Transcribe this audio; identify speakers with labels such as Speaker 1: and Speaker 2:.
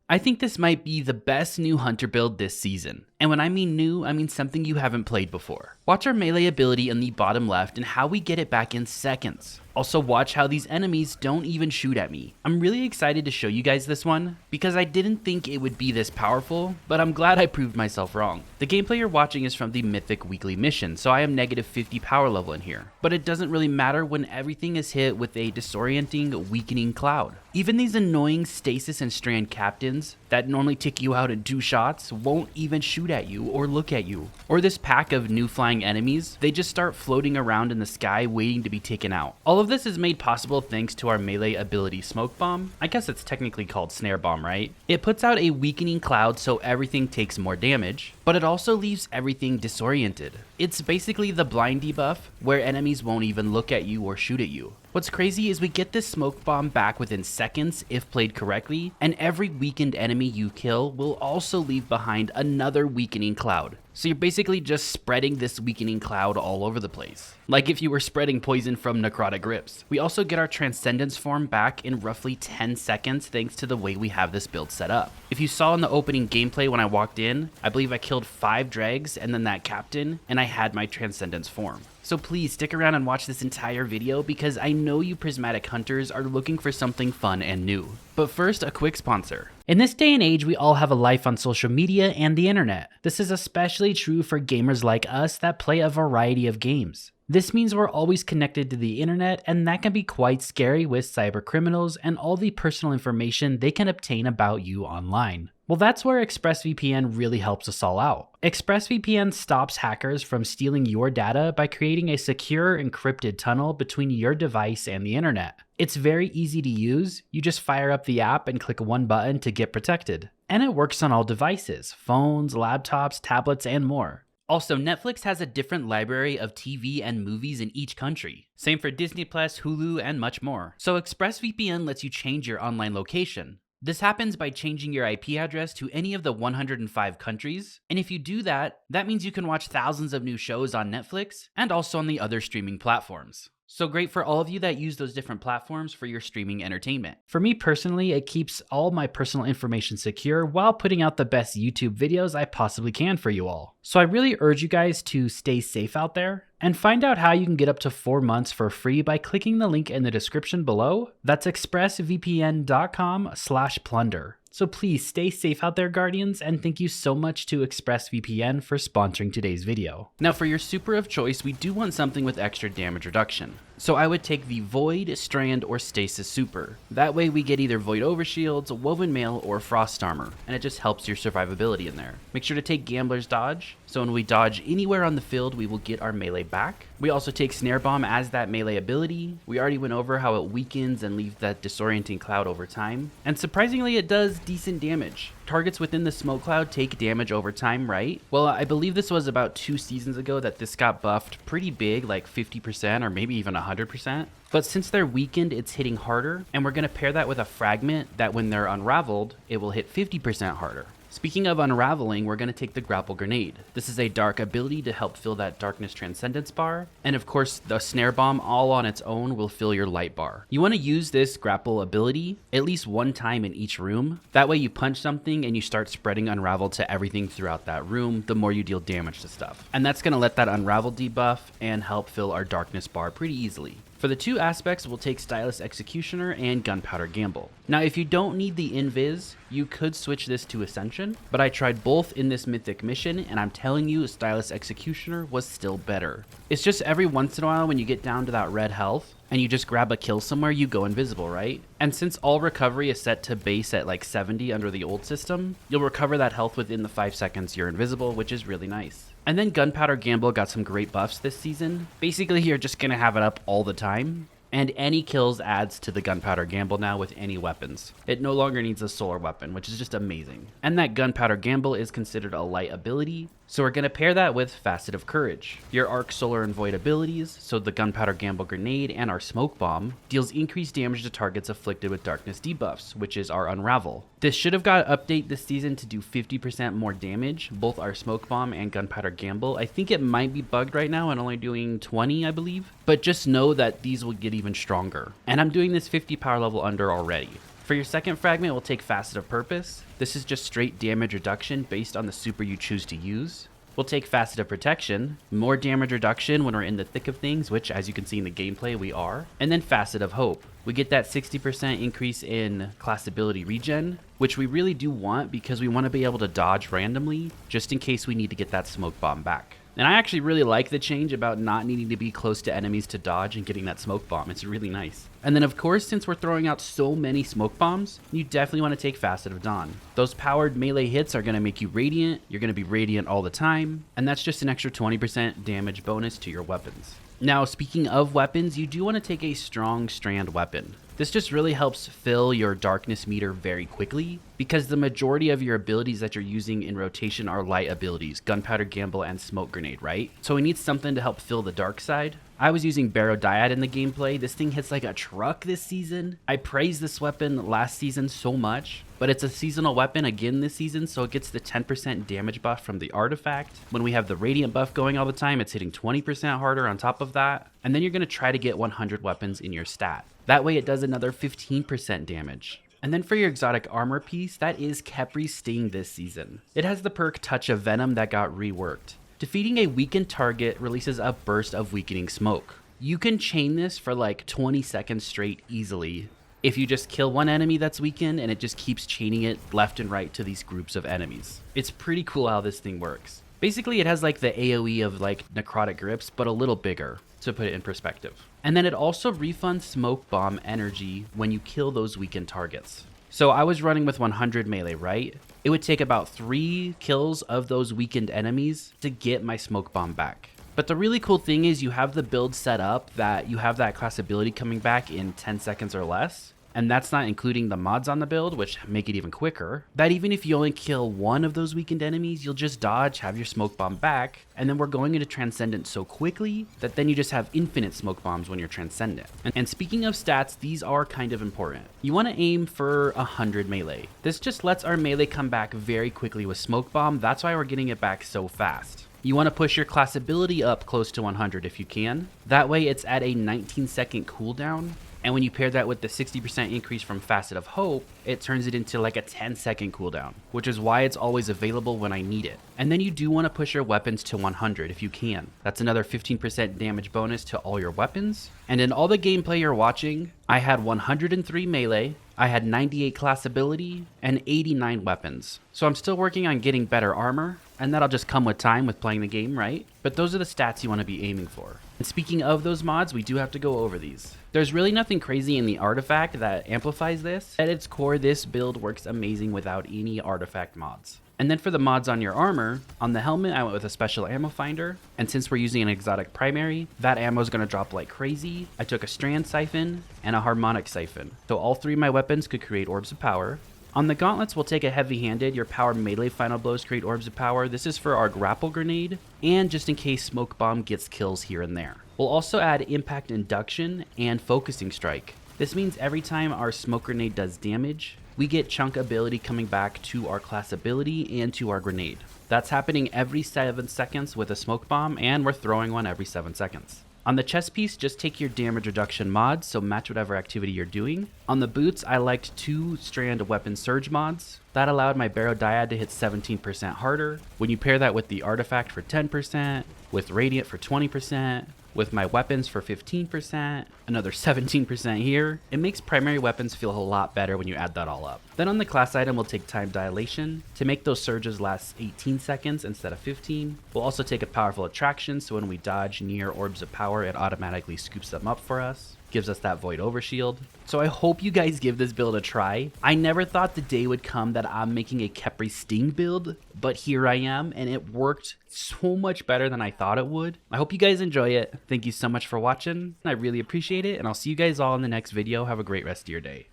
Speaker 1: I think this might be the best new hunter build this season. And when I mean new, I mean something you haven't played before. Watch our melee ability in the bottom left and how we get it back in seconds. Also watch how these enemies don't even shoot at me. I'm really excited to show you guys this one because I didn't think it would be this powerful, but I'm glad I proved myself wrong. The gameplay you're watching is from the Mythic weekly mission, so I am negative 50 power level in here. But it doesn't really matter when everything is hit with a disorienting, weakening cloud. Even these annoying stasis and strand captains that normally take you out in 2 shots won't even shoot at you or look at you. Or this pack of new flying enemies, they just start floating around in the sky waiting to be taken out. All of this is made possible thanks to our melee ability Smoke Bomb. I guess it's technically called Snare Bomb, right? It puts out a weakening cloud so everything takes more damage, but it also leaves everything disoriented. It's basically the blind debuff where enemies won't even look at you or shoot at you. What's crazy is we get this smoke bomb back within seconds if played correctly, and every weakened enemy you kill will also leave behind another weakening cloud. So you're basically just spreading this weakening cloud all over the place, like if you were spreading poison from necrotic grips. We also get our Transcendents form back in roughly 10 seconds thanks to the way we have this build set up. If you saw in the opening gameplay when I walked in, I believe I killed 5 dregs and then that captain, and I had my Transcendents form. So please stick around and watch this entire video because I know you Prismatic hunters are looking for something fun and new. But first, a quick sponsor. In this day and age, we all have a life on social media and the internet. This is especially true for gamers like us that play a variety of games. This means we're always connected to the internet, and that can be quite scary with cyber criminals and all the personal information they can obtain about you online. Well, that's where ExpressVPN really helps us all out. ExpressVPN stops hackers from stealing your data by creating a secure encrypted tunnel between your device and the internet. It's very easy to use. You just fire up the app and click one button to get protected. And it works on all devices, phones, laptops, tablets, and more. Also, Netflix has a different library of TV and movies in each country. Same for Disney+, Hulu, and much more. So ExpressVPN lets you change your online location. This happens by changing your IP address to any of the 105 countries, and if you do that, that means you can watch thousands of new shows on Netflix and also on the other streaming platforms. So great for all of you that use those different platforms for your streaming entertainment. For me personally, it keeps all my personal information secure while putting out the best YouTube videos I possibly can for you all. So I really urge you guys to stay safe out there and find out how you can get up to 4 months for free by clicking the link in the description below. That's expressvpn.com/plunder. So please stay safe out there, Guardians, and thank you so much to ExpressVPN for sponsoring today's video. Now for your super of choice, we do want something with extra damage reduction. So I would take the Void, Strand, or Stasis super. That way we get either Void Overshields, Woven Mail, or Frost Armor, and it just helps your survivability in there. Make sure to take Gambler's Dodge, so when we dodge anywhere on the field, we will get our melee back. We also take Snare Bomb as that melee ability. We already went over how it weakens and leaves that disorienting cloud over time. And surprisingly, it does decent damage. Targets within the smoke cloud take damage over time, right? Well, I believe this was about 2 seasons ago that this got buffed pretty big, like 50% or maybe even 100%. But since they're weakened, it's hitting harder, and we're gonna pair that with a fragment that when they're unraveled, it will hit 50% harder. Speaking of unraveling, we're going to take the Grapple Grenade. This is a dark ability to help fill that Darkness Transcendence bar. And of course, the Snare Bomb all on its own will fill your light bar. You want to use this grapple ability at least 1 time in each room. That way you punch something and you start spreading Unravel to everything throughout that room, the more you deal damage to stuff. And that's going to let that Unravel debuff and help fill our Darkness bar pretty easily. For the 2 aspects, we'll take Stylus Executioner and Gunpowder Gamble. Now, if you don't need the Invis, you could switch this to Ascension, but I tried both in this Mythic mission, and I'm telling you, Stylus Executioner was still better. It's just every once in a while when you get down to that red health, and you just grab a kill somewhere, you go invisible, right? And since all recovery is set to base at like 70 under the old system, you'll recover that health within the 5 seconds you're invisible, which is really nice. And then Gunpowder Gamble got some great buffs this season. Basically, you're just gonna have it up all the time. And any kills adds to the Gunpowder Gamble now with any weapons. It no longer needs a solar weapon, which is just amazing. And that Gunpowder Gamble is considered a light ability, so we're going to pair that with Facet of Courage. Your Arc, Solar, and Void abilities, so the Gunpowder Gamble Grenade and our Smoke Bomb, deals increased damage to targets afflicted with darkness debuffs, which is our Unravel. This should have got an update this season to do 50% more damage, both our Smoke Bomb and Gunpowder Gamble. I think it might be bugged right now and only doing 20, I believe. But just know that these will get even stronger. And I'm doing this 50 power level under already. For your second fragment, we'll take Facet of Purpose. This is just straight damage reduction based on the super you choose to use. We'll take Facet of Protection, more damage reduction when we're in the thick of things, which as you can see in the gameplay we are. And then Facet of Hope. We get that 60% increase in class ability regen, which we really do want because we want to be able to dodge randomly, just in case we need to get that smoke bomb back. And I actually really like the change about not needing to be close to enemies to dodge and getting that smoke bomb. It's really nice. And then of course, since we're throwing out so many smoke bombs, you definitely want to take Facet of Dawn. Those powered melee hits are going to make you radiant. You're going to be radiant all the time. And that's just an extra 20% damage bonus to your weapons. Now, speaking of weapons, you do want to take a strong strand weapon. This just really helps fill your darkness meter very quickly because the majority of your abilities that you're using in rotation are light abilities, gunpowder gamble and smoke grenade, right? So we need something to help fill the dark side. I was using Barodiad in the gameplay. This thing hits like a truck this season. I praised this weapon last season so much, but it's a seasonal weapon again this season, so it gets the 10% damage buff from the artifact. When we have the radiant buff going all the time, it's hitting 20% harder on top of that. And then you're gonna try to get 100 weapons in your stat. That way it does another 15% damage. And then for your exotic armor piece, that is Khepri's Sting this season. It has the perk Touch of Venom that got reworked. Defeating a weakened target releases a burst of weakening smoke. You can chain this for like 20 seconds straight easily if you just kill one enemy that's weakened and it just keeps chaining it left and right to these groups of enemies. It's pretty cool how this thing works. Basically, it has like the AoE of like necrotic grips, but a little bigger, to put it in perspective. And then it also refunds smoke bomb energy when you kill those weakened targets. So I was running with 100 melee, right? It would take about 3 kills of those weakened enemies to get my smoke bomb back. But the really cool thing is you have the build set up that you have that class ability coming back in 10 seconds or less. And that's not including the mods on the build, which make it even quicker. That even if you only kill one of those weakened enemies, you'll just dodge, have your smoke bomb back, and then we're going into Transcendent so quickly that then you just have infinite smoke bombs when you're Transcendent. And speaking of stats, these are kind of important. You want to aim for 100 melee. This just lets our melee come back very quickly with smoke bomb. That's why we're getting it back so fast. You want to push your class ability up close to 100 if you can. That way it's at a 19-second cooldown. And when you pair that with the 60% increase from Facet of Hope, it turns it into like a 10-second cooldown, which is why it's always available when I need it. And then you do want to push your weapons to 100 if you can. That's another 15% damage bonus to all your weapons. And in all the gameplay you're watching, I had 103 melee, I had 98 class ability, and 89 weapons. So I'm still working on getting better armor, and that'll just come with time with playing the game, right? But those are the stats you want to be aiming for. And speaking of those mods, we do have to go over these. There's really nothing crazy in the artifact that amplifies this. At its core, this build works amazing without any artifact mods. And then for the mods on your armor, on the helmet, I went with a special ammo finder. And since we're using an exotic primary, that ammo is going to drop like crazy. I took a strand siphon and a harmonic siphon. So all 3 of my weapons could create orbs of power. On the gauntlets, we'll take a heavy-handed. Your power melee final blows create orbs of power. This is for our grapple grenade, and just in case smoke bomb gets kills here and there. We'll also add impact induction and focusing strike. This means every time our smoke grenade does damage, we get chunk ability coming back to our class ability and to our grenade. That's happening every 7 seconds with a smoke bomb, and we're throwing one every 7 seconds. On the chest piece, just take your damage reduction mods, so match whatever activity you're doing. On the boots, I liked 2 strand weapon surge mods. That allowed my Barodiad to hit 17% harder. When you pair that with the artifact for 10%, with radiant for 20%, with my weapons for 15%, another 17% here, it makes primary weapons feel a lot better when you add that all up. Then on the class item, we'll take time dilation to make those surges last 18 seconds instead of 15. We'll also take a powerful attraction, so when we dodge near orbs of power, it automatically scoops them up for us. Gives us that void overshield. So I hope you guys give this build a try. I never thought the day would come that I'm making a Khepri's Sting build, but here I am, and it worked so much better than I thought it would. I hope you guys enjoy it. Thank you so much for watching. I really appreciate it, and I'll see you guys all in the next video. Have a great rest of your day.